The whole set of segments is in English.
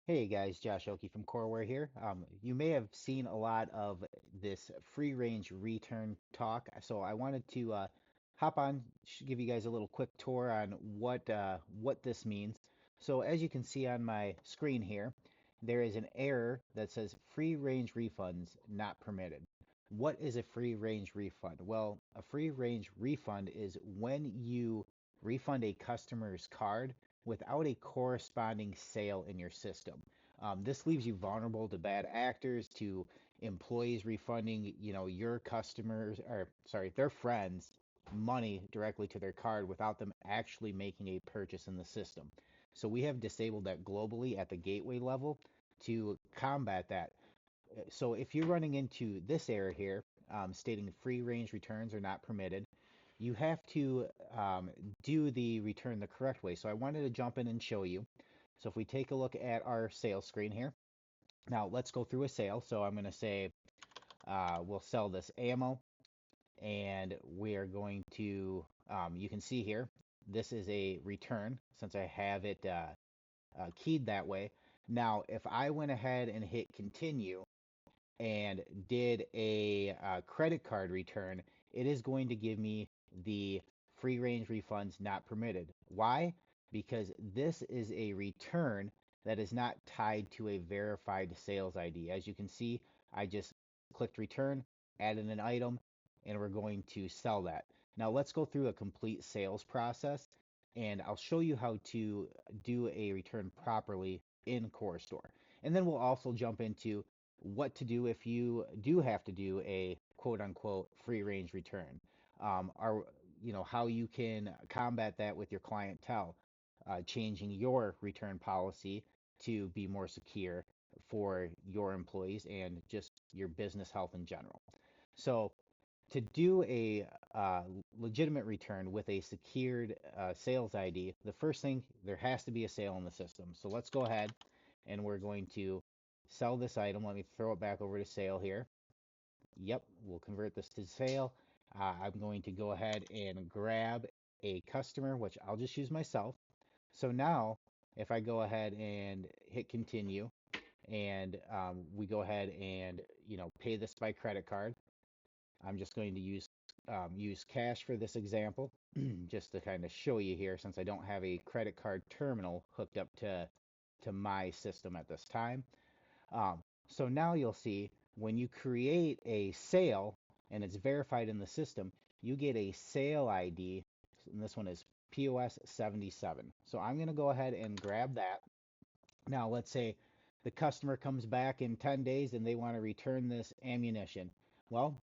Hey guys, Josh Okey from Coreware here. You may have seen a lot of this free range return talk, so I wanted to hop on, give you guys a little quick tour on what this means. So as you can see on my screen here, there is an error that says free range refunds not permitted. What is a free range refund? Well, a free range refund is when you refund a customer's card without a corresponding sale in your system. This leaves you vulnerable to bad actors, to employees refunding, your customers, or sorry, their friends money directly to their card without them actually making a purchase in the system. So we have disabled that globally at the gateway level to combat that. So if you're running into this error here, stating free range returns are not permitted, you have to do the return the correct way. So I wanted to jump in and show you. So if we take a look at our sales screen here, now let's go through a sale. So I'm going to say we'll sell this ammo, and we are going to, you can see here, this is a return since I have it keyed that way. Now, if I went ahead and hit continue and did a credit card return, it is going to give me the free range refunds not permitted. Why? Because this is a return that is not tied to a verified sales ID. As you can see, I just clicked return, added an item, and we're going to sell that. Now let's go through a complete sales process, and I'll show you how to do a return properly in coreSTORE. And then we'll also jump into what to do if you do have to do a quote unquote free range return. Are how you can combat that with your clientele, changing your return policy to be more secure for your employees and just your business health in general. So to do a legitimate return with a secured sales ID, the first thing, there has to be a sale in the system. So let's go ahead and we're going to sell this item. Let me throw it back over to sale here. Yep, we'll convert this to sale. I'm going to go ahead and grab a customer, which I'll just use myself. So now, if I go ahead and hit continue, and we go ahead and pay this by credit card, I'm just going to use cash for this example, just to kind of show you here, since I don't have a credit card terminal hooked up to my system at this time. So now you'll see when you create a sale and it's verified in the system, you get a sale ID, and this one is POS 77. So I'm going to go ahead and grab that. Now, let's say the customer comes back in 10 days and they want to return this ammunition. Well,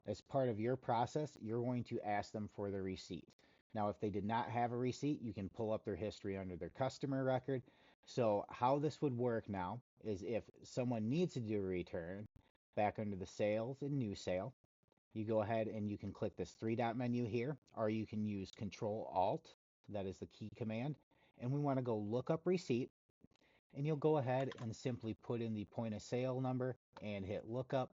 as part of your process, you're going to ask them for the receipt. Now, if they did not have a receipt, you can pull up their history under their customer record. So how this would work now is if someone needs to do a return back under the sales and new sale, you go ahead and you can click this three dot menu here, or you can use Control Alt, that is the key command. And we want to go look up receipt, and you'll go ahead and simply put in the point of sale number and hit lookup.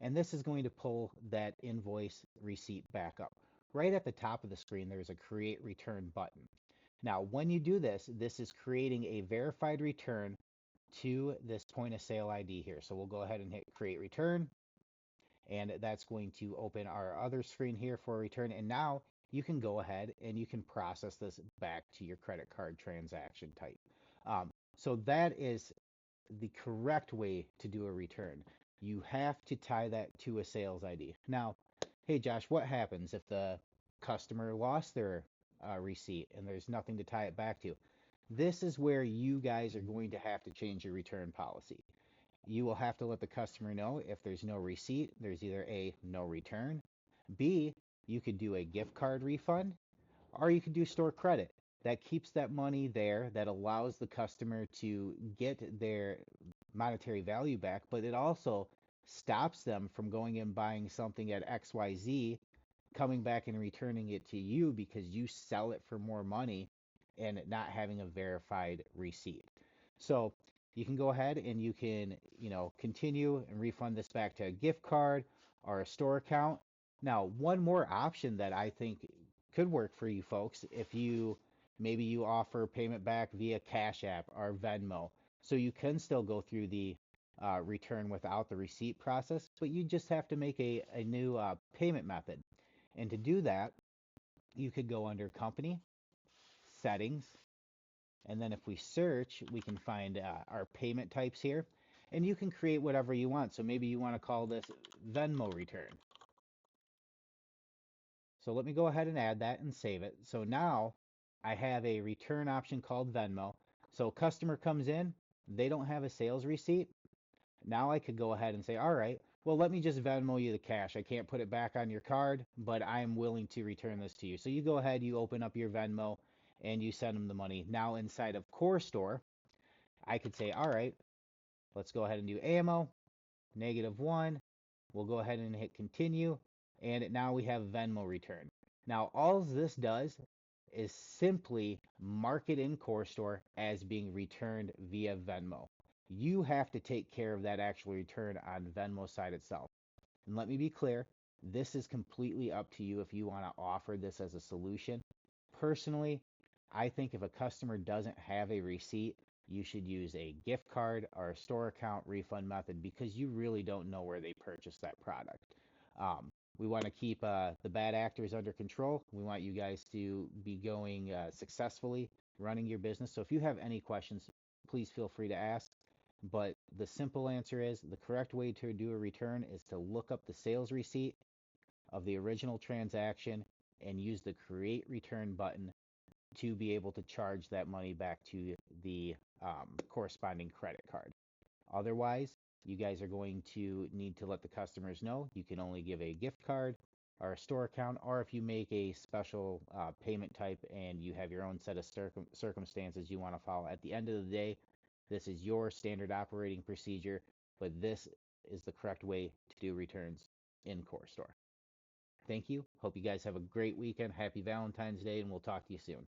And this is going to pull that invoice receipt back up. Right at the top of the screen, there's a create return button. Now, when you do this, this is creating a verified return to this point of sale ID here. So we'll go ahead and hit create return, and that's going to open our other screen here for a return. And now you can go ahead and you can process this back to your credit card transaction type. So that is the correct way to do a return. You have to tie that to a sales ID. Now, hey Josh, what happens if the customer lost their receipt and there's nothing to tie it back to? This is where you guys are going to have to change your return policy. You will have to let the customer know if there's no receipt, there's either A, no return, B, you could do a gift card refund, or you could do store credit. That keeps that money there, that allows the customer to get their monetary value back, but it also stops them from going and buying something at XYZ, coming back and returning it to you because you sell it for more money and not having a verified receipt. So you can go ahead and you can, continue and refund this back to a gift card or a store account. Now, one more option that I think could work for you folks, if you maybe you offer payment back via Cash App or Venmo. So you can still go through the return without the receipt process, but you just have to make a new payment method. And to do that, you could go under Company, Settings, and then if we search, we can find our payment types here. And you can create whatever you want. So maybe you want to call this Venmo return. So let me go ahead and add that and save it. So now I have a return option called Venmo. So customer comes in, they don't have a sales receipt. Now I could go ahead and say, all right, well, let me just Venmo you the cash. I can't put it back on your card, but I am willing to return this to you. So you go ahead, you open up your Venmo and you send them the money. Now inside of coreSTORE, I could say, all right, let's go ahead and do ammo, -1. We'll go ahead and hit continue. And now we have Venmo return. Now all this does is simply mark it in coreSTORE as being returned via Venmo. You have to take care of that actual return on Venmo side itself. And let me be clear, this is completely up to you if you want to offer this as a solution. Personally, I think if a customer doesn't have a receipt, you should use a gift card or a store account refund method because you really don't know where they purchased that product. We want to keep the bad actors under control. We want you guys to be going successfully running your business. So if you have any questions, please feel free to ask. But the simple answer is the correct way to do a return is to look up the sales receipt of the original transaction and use the create return button to be able to charge that money back to the corresponding credit card. Otherwise, you guys are going to need to let the customers know you can only give a gift card or a store account, or if you make a special payment type and you have your own set of circumstances you want to follow. At the end of the day, this is your standard operating procedure, but this is the correct way to do returns in coreSTORE. Thank you. Hope you guys have a great weekend. Happy Valentine's Day, and we'll talk to you soon.